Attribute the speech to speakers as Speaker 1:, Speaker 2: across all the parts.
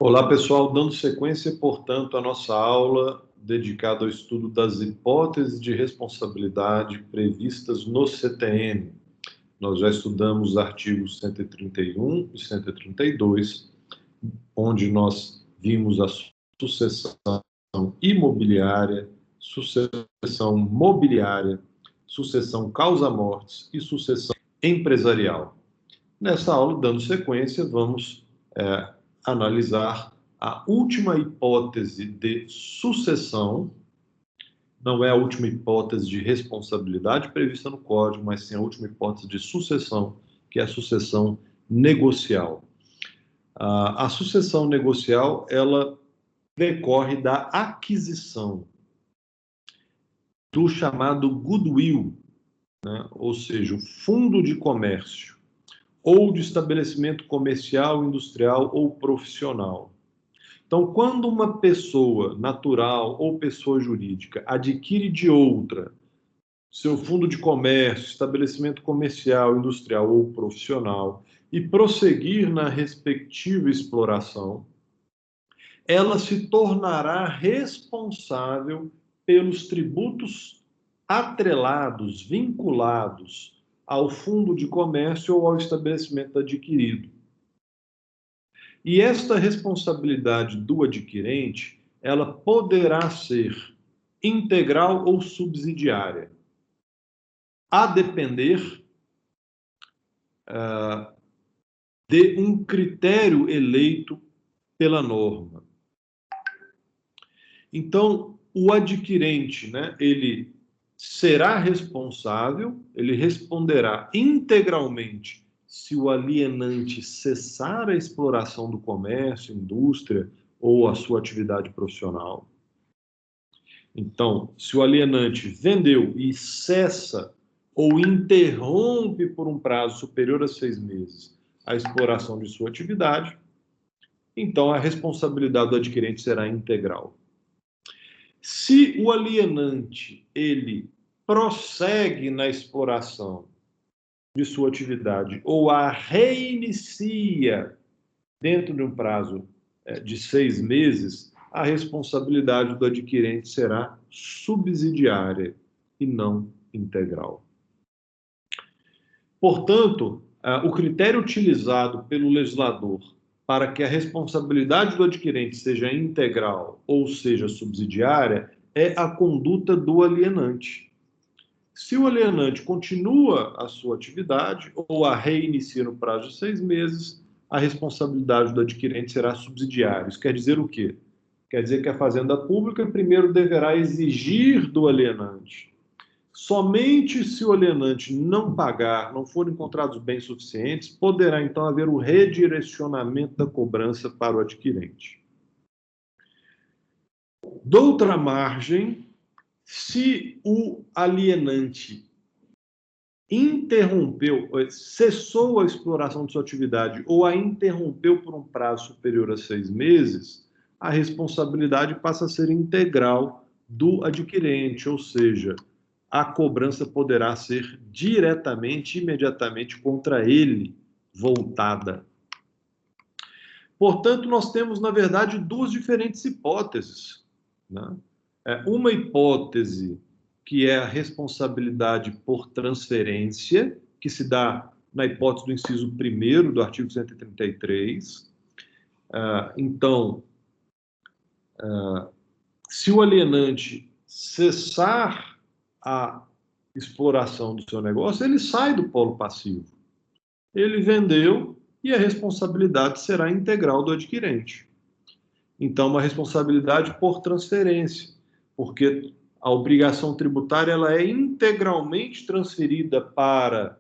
Speaker 1: Olá, pessoal, dando sequência, portanto, à nossa aula dedicada ao estudo das hipóteses de responsabilidade previstas no CTN. Nós já estudamos os artigos 131 e 132, onde nós vimos a sucessão imobiliária, sucessão mobiliária, sucessão causa-mortes e sucessão empresarial. Nessa aula, dando sequência, vamos analisar a última hipótese de sucessão. Não é a última hipótese de responsabilidade prevista no Código, mas sim a última hipótese de sucessão, que é a sucessão negocial. A sucessão negocial, ela decorre da aquisição do chamado goodwill, né? Ou seja, o fundo de comércio, ou de estabelecimento comercial, industrial ou profissional. Então, quando uma pessoa natural ou pessoa jurídica adquire de outra seu fundo de comércio, estabelecimento comercial, industrial ou profissional e prosseguir na respectiva exploração, ela se tornará responsável pelos tributos atrelados, vinculados ao fundo de comércio ou ao estabelecimento adquirido. E esta responsabilidade do adquirente, ela poderá ser integral ou subsidiária, a depender de um critério eleito pela norma. Então, o adquirente, né, ele será responsável, ele responderá integralmente se o alienante cessar a exploração do comércio, indústria ou a sua atividade profissional. Então, se o alienante vendeu e cessa ou interrompe por um prazo superior a 6 meses a exploração de sua atividade, então a responsabilidade do adquirente será integral. Se o alienante ele prossegue na exploração de sua atividade ou a reinicia dentro de um prazo de 6 meses, a responsabilidade do adquirente será subsidiária e não integral. Portanto, o critério utilizado pelo legislador para que a responsabilidade do adquirente seja integral ou seja subsidiária é a conduta do alienante. Se o alienante continua a sua atividade ou a reinicia no prazo de 6 meses, a responsabilidade do adquirente será subsidiária. Isso quer dizer o quê? Quer dizer que a Fazenda Pública primeiro deverá exigir do alienante. Somente se o alienante não pagar, não forem encontrados bens suficientes, poderá então haver o redirecionamento da cobrança para o adquirente. Doutra margem, se o alienante interrompeu, cessou a exploração de sua atividade ou a interrompeu por um prazo superior a 6 meses, a responsabilidade passa a ser integral do adquirente, ou seja, a cobrança poderá ser diretamente, imediatamente contra ele voltada. Portanto, nós temos, na verdade, duas diferentes hipóteses, né? Uma hipótese que é a responsabilidade por transferência, que se dá na hipótese do inciso 1º do artigo 133. Então, se o alienante cessar a exploração do seu negócio, ele sai do polo passivo. Ele vendeu e a responsabilidade será integral do adquirente. Então, uma responsabilidade por transferência, porque a obrigação tributária ela é integralmente transferida para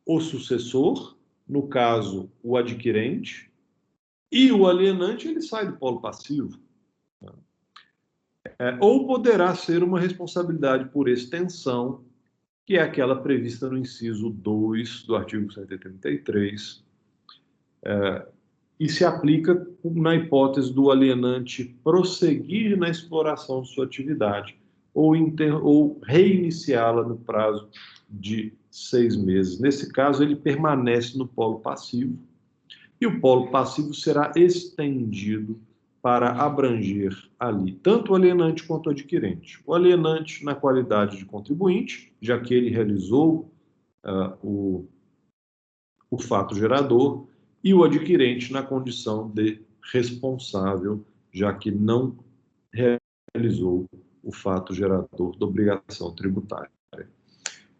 Speaker 1: o sucessor, no caso, o adquirente, e o alienante ele sai do polo passivo. Ou poderá ser uma responsabilidade por extensão, que é aquela prevista no inciso 2 do artigo 133, e se aplica na hipótese do alienante prosseguir na exploração de sua atividade ou reiniciá-la no prazo de 6 meses. Nesse caso, ele permanece no polo passivo, e o polo passivo será estendido para abranger ali tanto o alienante quanto o adquirente. O alienante na qualidade de contribuinte, já que ele realizou o fato gerador, e o adquirente na condição de responsável, já que não realizou o fato gerador da obrigação tributária.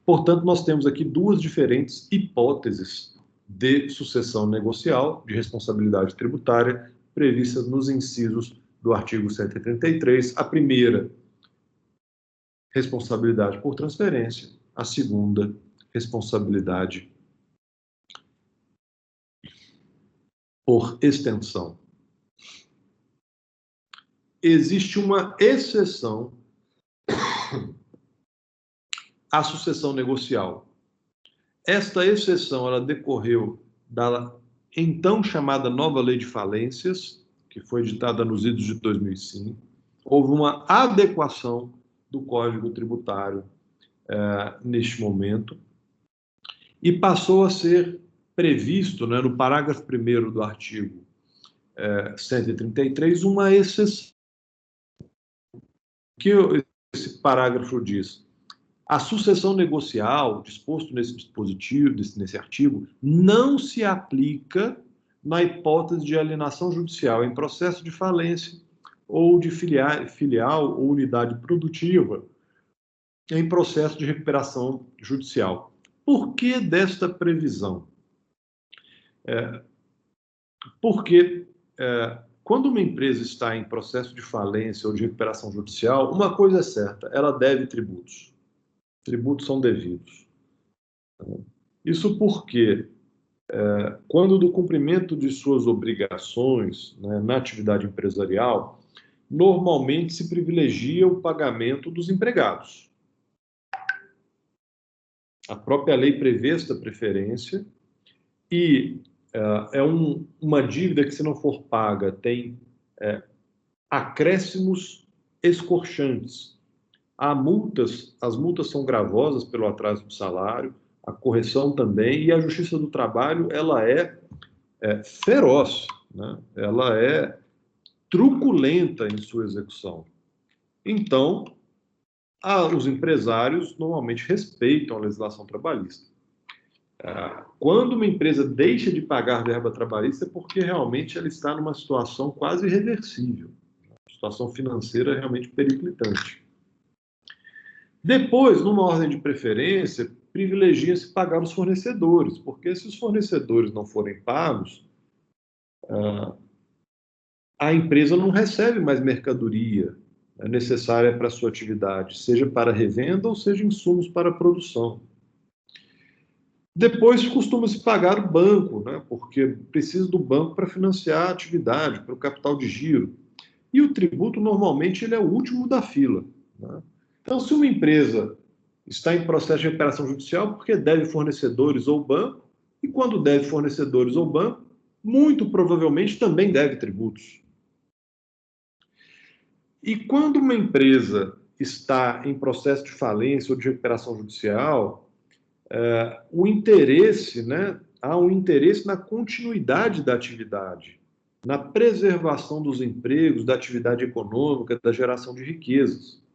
Speaker 1: Portanto, nós temos aqui duas diferentes hipóteses de sucessão negocial de responsabilidade tributária previstas nos incisos do artigo 133. A primeira, responsabilidade por transferência. A segunda, responsabilidade por extensão. Existe uma exceção à sucessão negocial. Esta exceção ela decorreu da então chamada nova lei de falências, que foi editada nos idos de 2005. Houve uma adequação do Código Tributário neste momento e passou a ser previsto, né, no parágrafo 1º do artigo 133, uma exceção. O que esse parágrafo diz? A sucessão negocial, disposto nesse dispositivo, nesse artigo, não se aplica na hipótese de alienação judicial em processo de falência ou de filial ou unidade produtiva em processo de recuperação judicial. Por que desta previsão? Porque quando uma empresa está em processo de falência ou de recuperação judicial, uma coisa é certa, ela deve tributos. Tributos são devidos. Isso porque, quando do cumprimento de suas obrigações, né, na atividade empresarial, normalmente se privilegia o pagamento dos empregados. A própria lei prevê esta preferência e uma dívida que, se não for paga, tem acréscimos escorchantes. Há multas, as multas são gravosas pelo atraso do salário, a correção também, e a Justiça do Trabalho ela é feroz, né? Ela é truculenta em sua execução. Então, os empresários normalmente respeitam a legislação trabalhista. Quando uma empresa deixa de pagar verba trabalhista é porque realmente ela está numa situação quase irreversível, uma situação financeira realmente periclitante. Depois, numa ordem de preferência, privilegia-se pagar os fornecedores, porque se os fornecedores não forem pagos, a empresa não recebe mais mercadoria necessária para a sua atividade, seja para revenda ou seja insumos para a produção. Depois costuma-se pagar o banco, né, porque precisa do banco para financiar a atividade, para o capital de giro. E o tributo, normalmente, ele é o último da fila, né? Então, se uma empresa está em processo de recuperação judicial, porque deve fornecedores ou banco, e quando deve fornecedores ou banco, muito provavelmente também deve tributos. E quando uma empresa está em processo de falência ou de recuperação judicial, o interesse, né, há um interesse na continuidade da atividade, na preservação dos empregos, da atividade econômica, da geração de riquezas.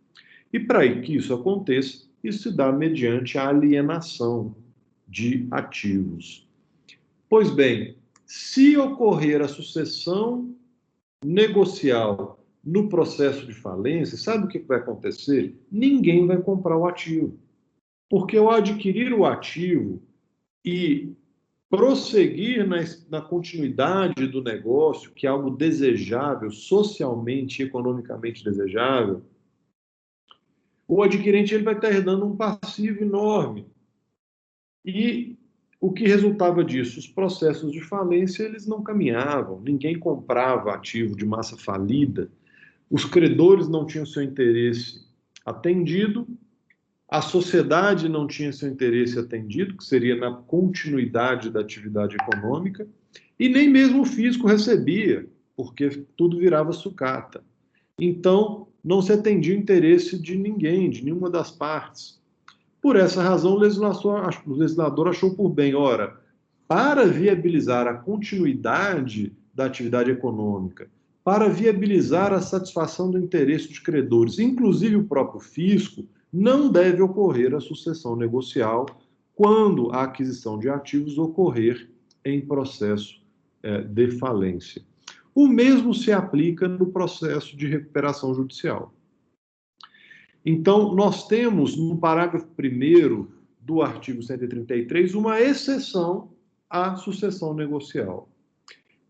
Speaker 1: E para que isso aconteça, isso se dá mediante a alienação de ativos. Pois bem, se ocorrer a sucessão negocial no processo de falência, sabe o que vai acontecer? Ninguém vai comprar o ativo. Porque ao adquirir o ativo e prosseguir na continuidade do negócio, que é algo desejável, socialmente e economicamente desejável, o adquirente ele vai estar herdando um passivo enorme. E o que resultava disso? Os processos de falência eles não caminhavam, ninguém comprava ativo de massa falida, os credores não tinham seu interesse atendido, a sociedade não tinha seu interesse atendido, que seria na continuidade da atividade econômica, e nem mesmo o fisco recebia, porque tudo virava sucata. Então, não se atendia o interesse de ninguém, de nenhuma das partes. Por essa razão, o legislador achou por bem, ora, para viabilizar a continuidade da atividade econômica, para viabilizar a satisfação do interesse de credores, inclusive o próprio fisco, não deve ocorrer a sucessão negocial quando a aquisição de ativos ocorrer em processo de falência. O mesmo se aplica no processo de recuperação judicial. Então, nós temos no parágrafo 1º do artigo 133 uma exceção à sucessão negocial.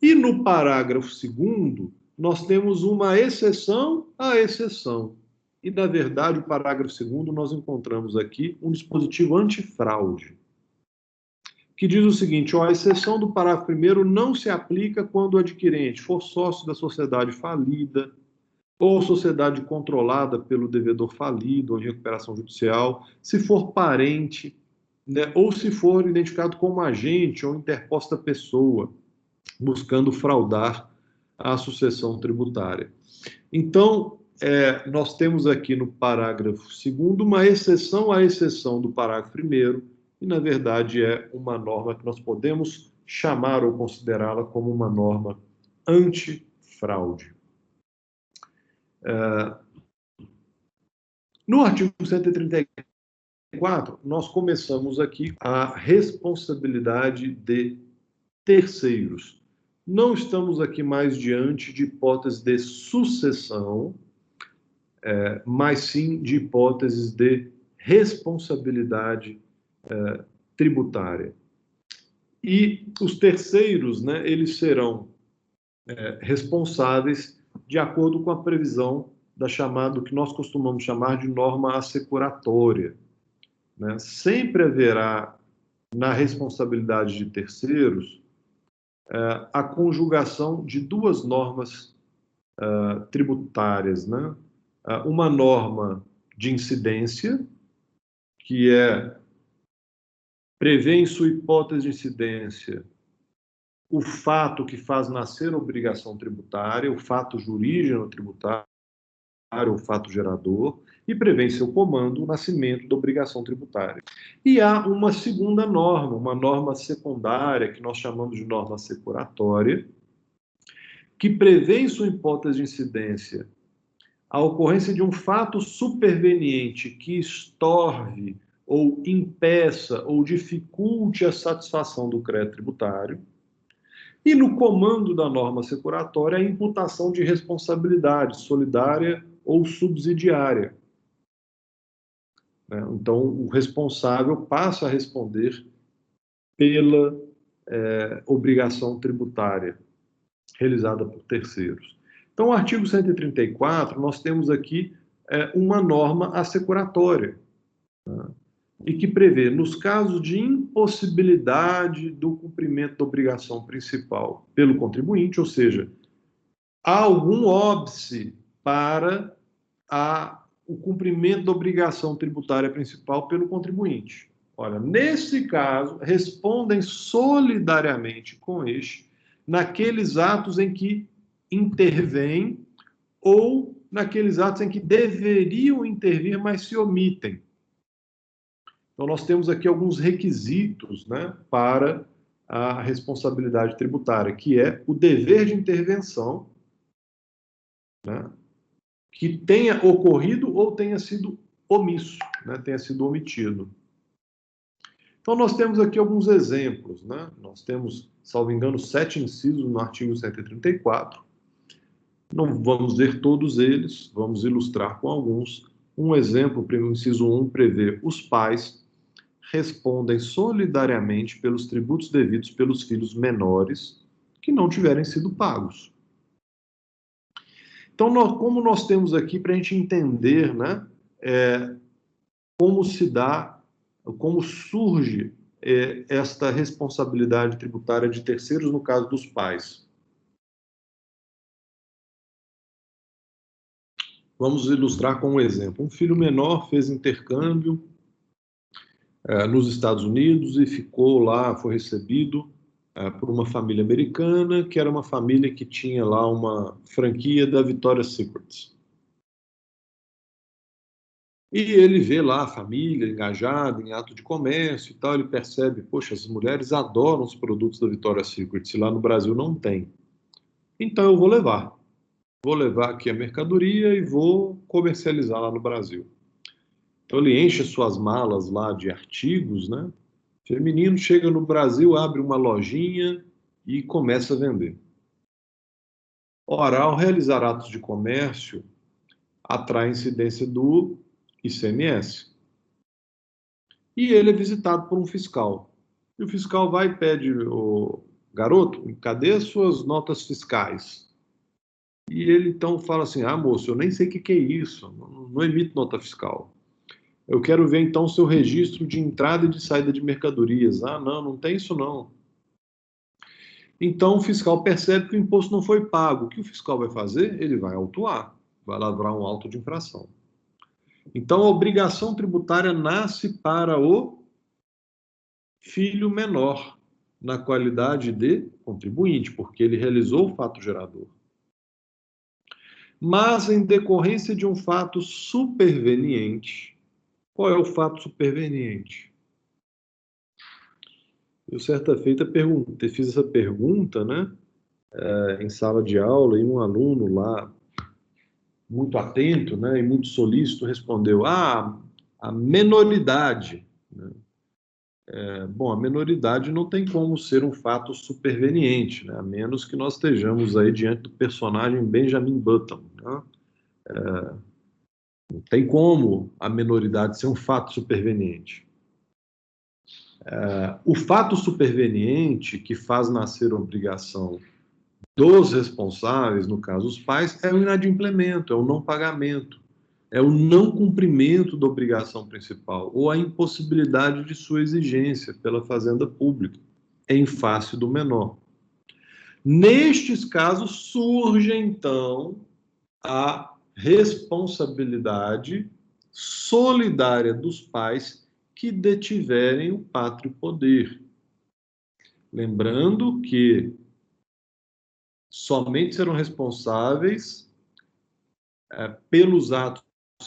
Speaker 1: E no parágrafo 2º, nós temos uma exceção à exceção. E, na verdade, o parágrafo 2º, nós encontramos aqui um dispositivo antifraude, que diz o seguinte: a exceção do parágrafo 1º não se aplica quando o adquirente for sócio da sociedade falida, ou sociedade controlada pelo devedor falido ou em recuperação judicial, se for parente, né, ou se for identificado como agente ou interposta pessoa, buscando fraudar a sucessão tributária. Então, nós temos aqui no parágrafo 2º uma exceção à exceção do parágrafo 1º, e, na verdade, é uma norma que nós podemos chamar ou considerá-la como uma norma antifraude. No artigo 134, nós começamos aqui a responsabilidade de terceiros. Não estamos aqui mais diante de hipóteses de sucessão, mas sim de hipóteses de responsabilidade tributária. E os terceiros, né, eles serão responsáveis de acordo com a previsão do que nós costumamos chamar de norma assecuratória, né? Sempre haverá na responsabilidade de terceiros a conjugação de duas normas tributárias, né? Uma norma de incidência, que prevê em sua hipótese de incidência o fato que faz nascer a obrigação tributária, o fato jurígeno tributário, o fato gerador, e prevê em seu comando o nascimento da obrigação tributária. E há uma segunda norma, uma norma secundária, que nós chamamos de norma assecuratória, que prevê em sua hipótese de incidência a ocorrência de um fato superveniente que estorve ou impeça ou dificulte a satisfação do crédito tributário. E no comando da norma assecuratória, a imputação de responsabilidade solidária ou subsidiária. Então, o responsável passa a responder pela obrigação tributária realizada por terceiros. Então, o artigo 134, nós temos aqui uma norma assecuratória, né, e que prevê, nos casos de impossibilidade do cumprimento da obrigação principal pelo contribuinte, ou seja, há algum óbice para o cumprimento da obrigação tributária principal pelo contribuinte. Olha, nesse caso, respondem solidariamente com este naqueles atos em que intervêm ou naqueles atos em que deveriam intervir, mas se omitem. Então, nós temos aqui alguns requisitos, né, para a responsabilidade tributária, que é o dever de intervenção, né, que tenha ocorrido ou tenha sido omisso, né, tenha sido omitido. Então, nós temos aqui alguns exemplos, né? Nós temos, salvo engano, 7 incisos no artigo 134. Não vamos ver todos eles, vamos ilustrar com alguns. Um exemplo, o inciso 1 prevê: os pais respondem solidariamente pelos tributos devidos pelos filhos menores que não tiverem sido pagos. Então, como nós temos aqui para a gente entender, né, como se dá, como surge esta responsabilidade tributária de terceiros no caso dos pais. Vamos ilustrar com um exemplo. Um filho menor fez intercâmbio nos Estados Unidos e ficou lá, foi recebido por uma família americana, que era uma família que tinha lá uma franquia da Victoria's Secret. E ele vê lá a família engajada em ato de comércio e tal, ele percebe, poxa, as mulheres adoram os produtos da Victoria's Secret, se lá no Brasil não tem. Então eu vou levar. Vou levar aqui a mercadoria e vou comercializar lá no Brasil. Então ele enche suas malas lá de artigos, né? Feminino, chega no Brasil, abre uma lojinha e começa a vender. Ora, ao realizar atos de comércio, atrai a incidência do ICMS. E ele é visitado por um fiscal. E o fiscal vai e pede, o garoto, cadê as suas notas fiscais? E ele então fala assim, ah, moço, eu nem sei o que é isso, não emito nota fiscal. Eu quero ver então o seu registro de entrada e de saída de mercadorias. Ah, não, não tem isso não. Então o fiscal percebe que o imposto não foi pago. O que o fiscal vai fazer? Ele vai autuar, vai lavrar um auto de infração. Então a obrigação tributária nasce para o filho menor, na qualidade de contribuinte, porque ele realizou o fato gerador. Mas em decorrência de um fato superveniente, qual é o fato superveniente? Eu, certa feita, fiz essa pergunta, né, em sala de aula, e um aluno lá, muito atento, né, e muito solícito, respondeu: ah, a menoridade. Né? Bom, a menoridade não tem como ser um fato superveniente, né, a menos que nós estejamos aí diante do personagem Benjamin Button. Né? Não tem como a menoridade ser um fato superveniente. O fato superveniente que faz nascer a obrigação dos responsáveis, no caso os pais, é o inadimplemento, é o não pagamento, é o não cumprimento da obrigação principal ou a impossibilidade de sua exigência pela fazenda pública, em face do menor. Nestes casos, surge então a responsabilidade solidária dos pais que detiverem o pátrio poder. Lembrando que somente serão responsáveis pelos atos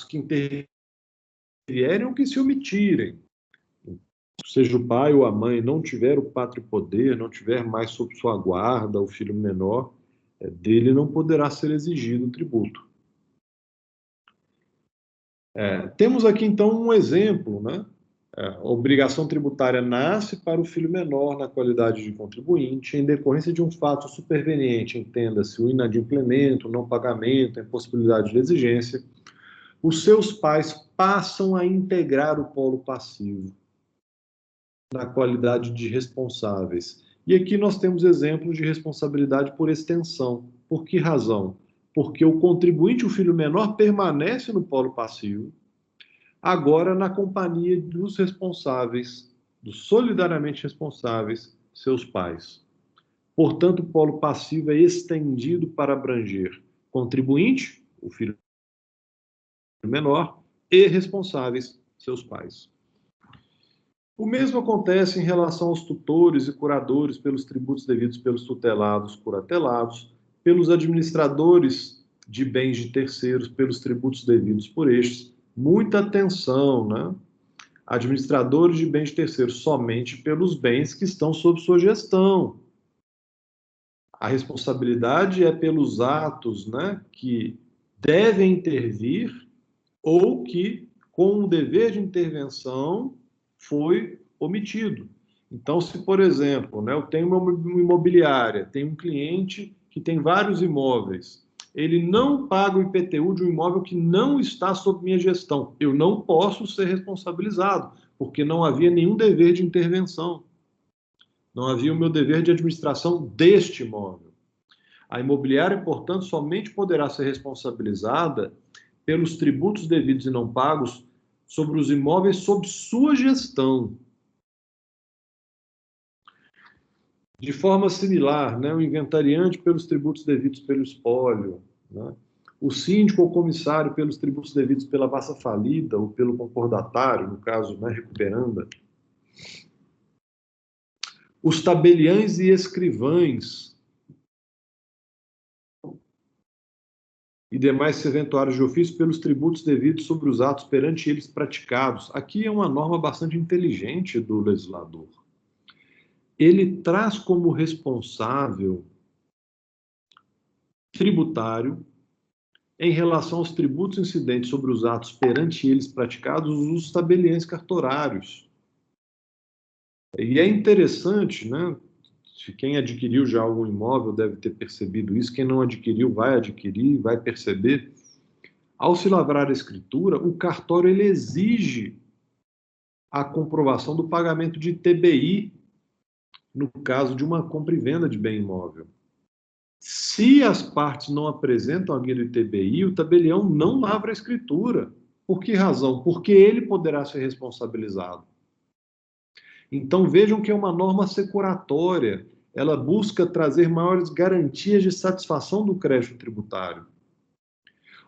Speaker 1: que intervierem ou que se omitirem. Seja o pai ou a mãe não tiver o pátrio poder, não tiver mais sob sua guarda o filho menor, dele não poderá ser exigido o tributo. Temos aqui, então, um exemplo, né? A obrigação tributária nasce para o filho menor na qualidade de contribuinte, em decorrência de um fato superveniente, entenda-se o inadimplemento, o não pagamento, a impossibilidade de exigência, os seus pais passam a integrar o polo passivo na qualidade de responsáveis. E aqui nós temos exemplos de responsabilidade por extensão. Por que razão? Porque o contribuinte, o filho menor, permanece no polo passivo, agora na companhia dos responsáveis, dos solidariamente responsáveis, seus pais. Portanto, o polo passivo é estendido para abranger contribuinte, o filho menor, e responsáveis, seus pais. O mesmo acontece em relação aos tutores e curadores pelos tributos devidos pelos tutelados, curatelados, pelos administradores de bens de terceiros, pelos tributos devidos por estes. Muita atenção, né? Administradores de bens de terceiros, somente pelos bens que estão sob sua gestão. A responsabilidade é pelos atos, né, que devem intervir ou que, com o dever de intervenção, foi omitido. Então, se, por exemplo, né, eu tenho uma imobiliária, tenho um cliente que tem vários imóveis, ele não paga o IPTU de um imóvel que não está sob minha gestão. Eu não posso ser responsabilizado, porque não havia nenhum dever de intervenção. Não havia o meu dever de administração deste imóvel. A imobiliária, portanto, somente poderá ser responsabilizada pelos tributos devidos e não pagos sobre os imóveis sob sua gestão. De forma similar, né, o inventariante pelos tributos devidos pelo espólio, né, o síndico ou comissário pelos tributos devidos pela vassa falida ou pelo concordatário, no caso, né, recuperanda. Os tabeliães e escrivães e demais serventuários de ofício pelos tributos devidos sobre os atos perante eles praticados. Aqui é uma norma bastante inteligente do legislador. Ele traz como responsável tributário, em relação aos tributos incidentes sobre os atos perante eles praticados, os tabeliães cartorários. E é interessante, né? Quem adquiriu já algum imóvel deve ter percebido isso, quem não adquiriu vai adquirir, vai perceber. Ao se lavrar a escritura, o cartório ele exige a comprovação do pagamento de TBI no caso de uma compra e venda de bem imóvel. Se as partes não apresentam a guia do ITBI, o tabelião não lavra a escritura. Por que razão? Porque ele poderá ser responsabilizado. Então vejam que é uma norma securatória. Ela busca trazer maiores garantias de satisfação do crédito tributário.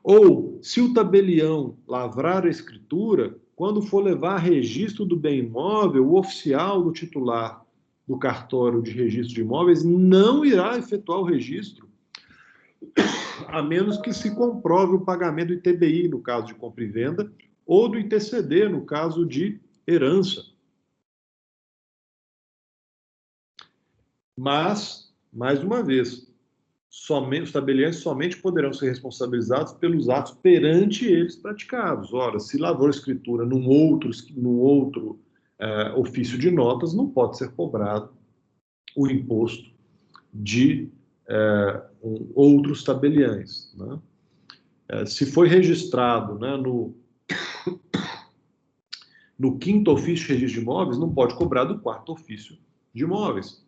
Speaker 1: Ou, se o tabelião lavrar a escritura, quando for levar registro do bem imóvel, o oficial do titular do cartório de registro de imóveis não irá efetuar o registro, a menos que se comprove o pagamento do ITBI, no caso de compra e venda, ou do ITCD, no caso de herança. Mas, mais uma vez, os tabeliães somente poderão ser responsabilizados pelos atos perante eles praticados. Ora, se lavrou a escritura num outro ofício de notas, não pode ser cobrado o imposto de outros tabeliães. Né? Se foi registrado, né, no quinto ofício de registro de imóveis, não pode cobrar do quarto ofício de imóveis.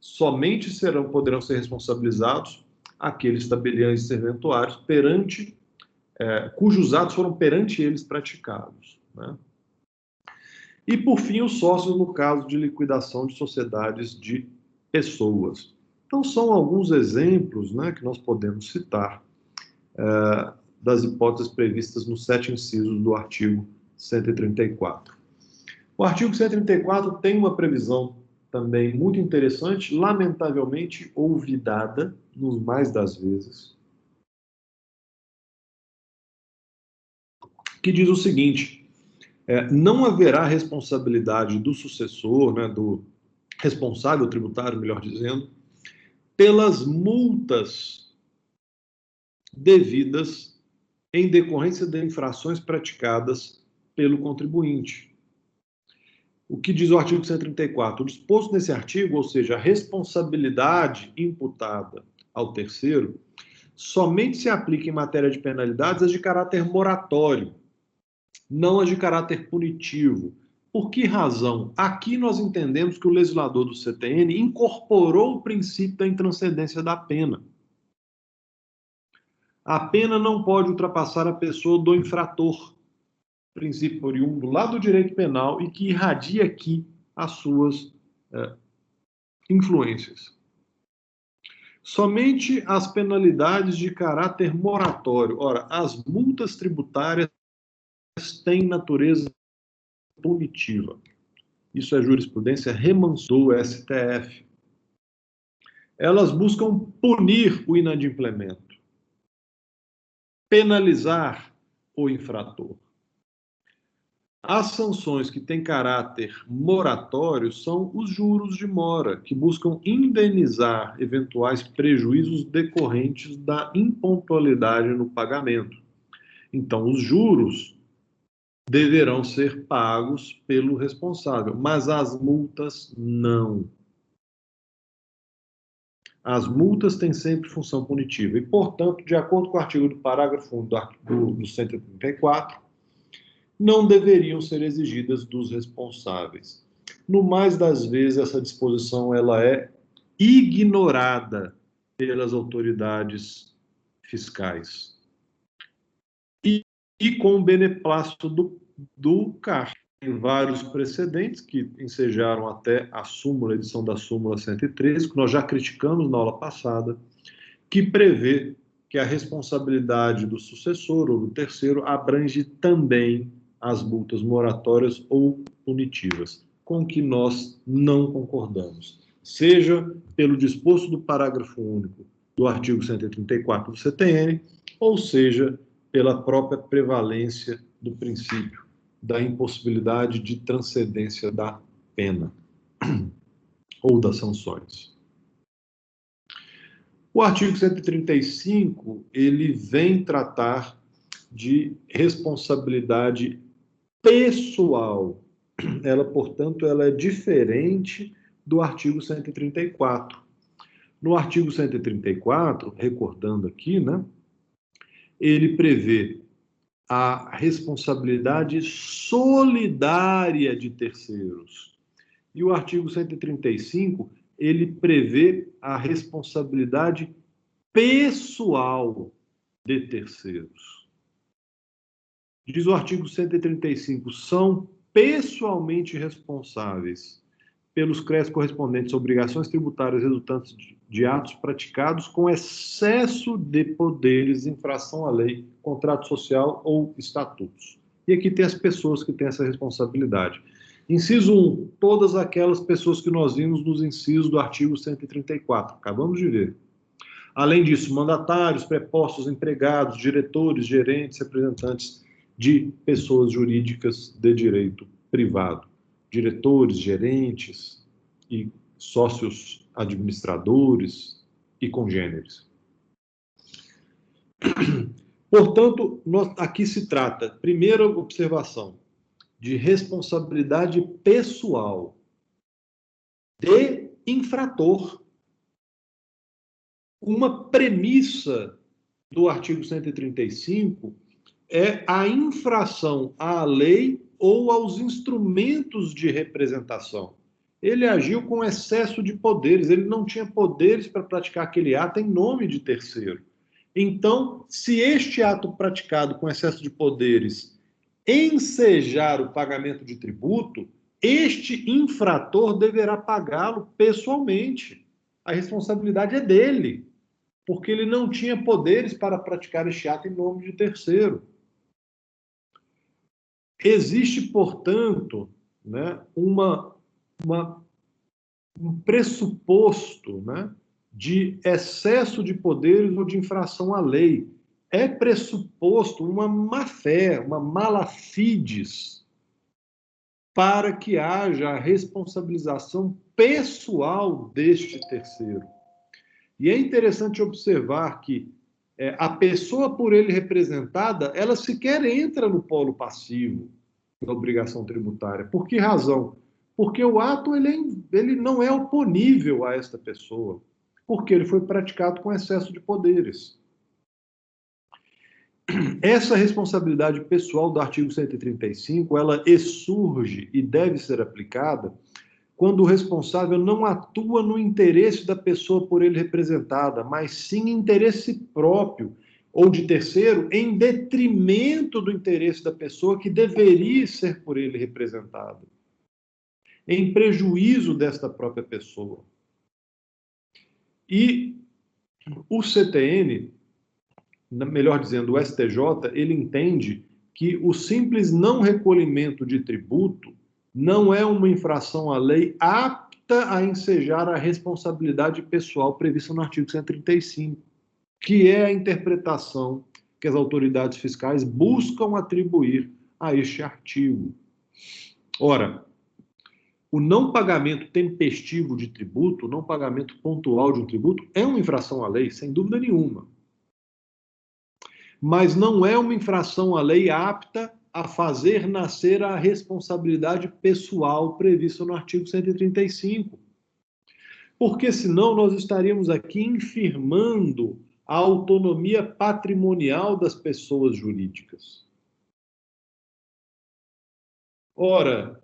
Speaker 1: Somente poderão ser responsabilizados aqueles tabeliães serventuários cujos atos foram perante eles praticados. Né? E, por fim, os sócios no caso de liquidação de sociedades de pessoas. Então, são alguns exemplos, né, que nós podemos citar das hipóteses previstas nos 7 incisos do artigo 134. O artigo 134 tem uma previsão também muito interessante, lamentavelmente olvidada nos mais das vezes, que diz o seguinte: não haverá responsabilidade do sucessor, né, do responsável tributário, melhor dizendo, pelas multas devidas em decorrência de infrações praticadas pelo contribuinte. O que diz o artigo 134? O disposto nesse artigo, ou seja, a responsabilidade imputada ao terceiro, somente se aplica em matéria de penalidades as de caráter moratório, não as de caráter punitivo. Por que razão? Aqui nós entendemos que o legislador do CTN incorporou o princípio da intranscendência da pena. A pena não pode ultrapassar a pessoa do infrator, princípio oriundo lá do direito penal e que irradia aqui as suas influências. Somente as penalidades de caráter moratório. Ora, as multas tributárias têm natureza punitiva. Isso é jurisprudência Remansoux, STF. Elas buscam punir o inadimplemento, penalizar o infrator. As sanções que têm caráter moratório são os juros de mora, que buscam indenizar eventuais prejuízos decorrentes da impontualidade no pagamento. Então, os juros deverão ser pagos pelo responsável, mas as multas não. As multas têm sempre função punitiva e, portanto, de acordo com o artigo do parágrafo 1 do 134, não deveriam ser exigidas dos responsáveis. No mais das vezes, essa disposição ela é ignorada pelas autoridades fiscais. E com o beneplácito do CARF. Tem vários precedentes que ensejaram até a edição da súmula 113, que nós já criticamos na aula passada, que prevê que a responsabilidade do sucessor ou do terceiro abrange também as multas moratórias ou punitivas, com que nós não concordamos, seja pelo disposto do parágrafo único do artigo 134 do CTN, ou seja, pela própria prevalência do princípio da impossibilidade de transcendência da pena ou das sanções. O artigo 135, ele vem tratar de responsabilidade pessoal. Ela, portanto, ela é diferente do artigo 134. No artigo 134, recordando aqui, né, ele prevê a responsabilidade solidária de terceiros. E o artigo 135, ele prevê a responsabilidade pessoal de terceiros. Diz o artigo 135, são pessoalmente responsáveis pelos créditos correspondentes a obrigações tributárias resultantes de atos praticados com excesso de poderes, infração à lei, contrato social ou estatutos. E aqui tem as pessoas que têm essa responsabilidade. Inciso 1, todas aquelas pessoas que nós vimos nos incisos do artigo 134, acabamos de ver. Além disso, mandatários, prepostos, empregados, diretores, gerentes, representantes de pessoas jurídicas de direito privado. Diretores, gerentes e sócios administradores e congêneres. Portanto, aqui se trata, primeira observação, de responsabilidade pessoal de infrator. Uma premissa do artigo 135 é a infração à lei ou aos instrumentos de representação. Ele agiu com excesso de poderes, ele não tinha poderes para praticar aquele ato em nome de terceiro. Então, se este ato praticado com excesso de poderes ensejar o pagamento de tributo, este infrator deverá pagá-lo pessoalmente. A responsabilidade é dele, porque ele não tinha poderes para praticar este ato em nome de terceiro. Existe, portanto, né, um pressuposto, né, de excesso de poderes ou de infração à lei. É pressuposto uma má-fé, uma mala-fides, para que haja a responsabilização pessoal deste terceiro. E é interessante observar que a pessoa por ele representada, ela sequer entra no polo passivo da obrigação tributária. Por que razão? Porque o ato ele não é oponível a esta pessoa, porque ele foi praticado com excesso de poderes. Essa responsabilidade pessoal do artigo 135, ela surge e deve ser aplicada quando o responsável não atua no interesse da pessoa por ele representada, mas sim em interesse próprio ou de terceiro, em detrimento do interesse da pessoa que deveria ser por ele representada, em prejuízo desta própria pessoa. E o CTN, melhor dizendo, o STJ, ele entende que o simples não recolhimento de tributo não é uma infração à lei apta a ensejar a responsabilidade pessoal prevista no artigo 135, que é a interpretação que as autoridades fiscais buscam atribuir a este artigo. Ora, o não pagamento tempestivo de tributo, o não pagamento pontual de um tributo, é uma infração à lei, sem dúvida nenhuma. Mas não é uma infração à lei apta a fazer nascer a responsabilidade pessoal prevista no artigo 135. Porque senão nós estaríamos aqui infirmando a autonomia patrimonial das pessoas jurídicas. Ora,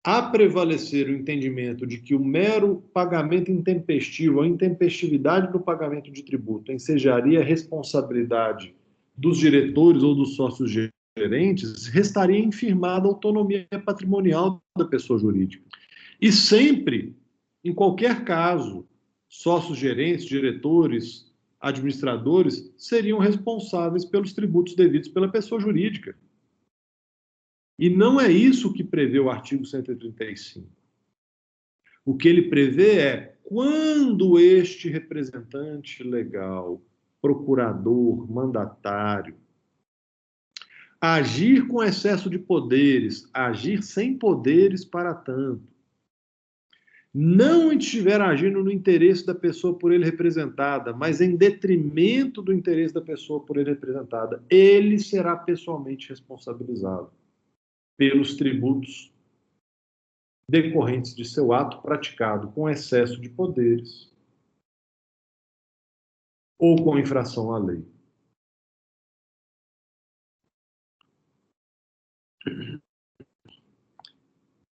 Speaker 1: a prevalecer o entendimento de que o mero pagamento intempestivo, a intempestividade do pagamento de tributo, ensejaria a responsabilidade dos diretores ou dos sócios gerentes, restaria infirmada a autonomia patrimonial da pessoa jurídica. E sempre, em qualquer caso, sócios gerentes, diretores, administradores seriam responsáveis pelos tributos devidos pela pessoa jurídica. E não é isso que prevê o artigo 135. O que ele prevê é quando este representante legal procurador, mandatário. Agir com excesso de poderes, agir sem poderes para tanto. Não estiver agindo no interesse da pessoa por ele representada, mas em detrimento do interesse da pessoa por ele representada, ele será pessoalmente responsabilizado pelos tributos decorrentes de seu ato praticado com excesso de poderes ou com infração à lei.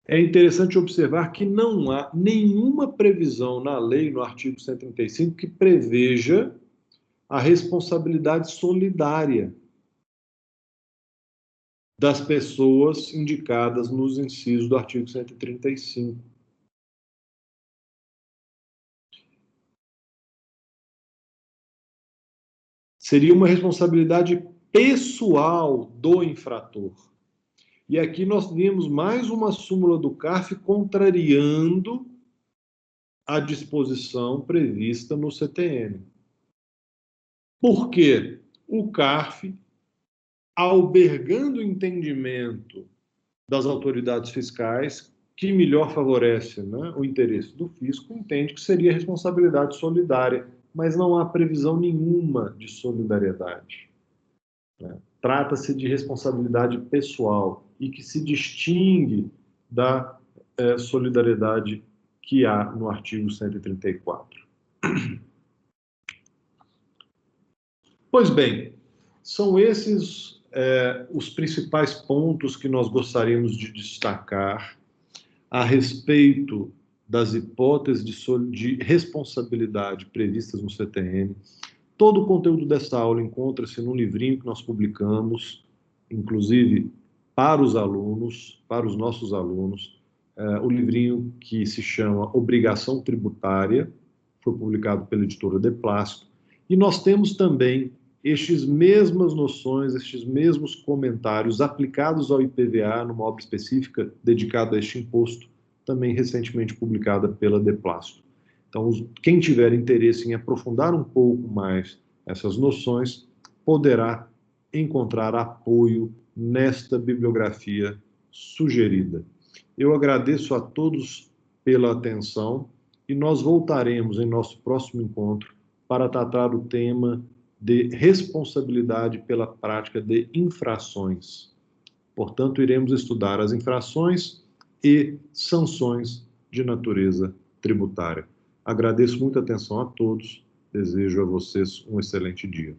Speaker 1: É interessante observar que não há nenhuma previsão na lei, no artigo 135, que preveja a responsabilidade solidária das pessoas indicadas nos incisos do artigo 135. Seria uma responsabilidade pessoal do infrator. E aqui nós vimos mais uma súmula do CARF contrariando a disposição prevista no CTN. Por quê? O CARF, albergando o entendimento das autoridades fiscais, que melhor favorece, né, o interesse do fisco, entende que seria responsabilidade solidária, mas não há previsão nenhuma de solidariedade. Né? Trata-se de responsabilidade pessoal e que se distingue da solidariedade que há no artigo 134. Pois bem, são esses os principais pontos que nós gostaríamos de destacar a respeito das hipóteses de responsabilidade previstas no CTN. Todo o conteúdo dessa aula encontra-se no livrinho que nós publicamos, inclusive para os alunos, para os nossos alunos, o livrinho que se chama Obrigação Tributária, foi publicado pela editora De Plástico, e nós temos também estas mesmas noções, estes mesmos comentários aplicados ao IPVA, numa obra específica dedicada a este imposto, também recentemente publicada pela De Plástico. Então, quem tiver interesse em aprofundar um pouco mais essas noções, poderá encontrar apoio nesta bibliografia sugerida. Eu agradeço a todos pela atenção e nós voltaremos em nosso próximo encontro para tratar o tema de responsabilidade pela prática de infrações. Portanto, iremos estudar as infrações e sanções de natureza tributária. Agradeço muito a atenção a todos, desejo a vocês um excelente dia.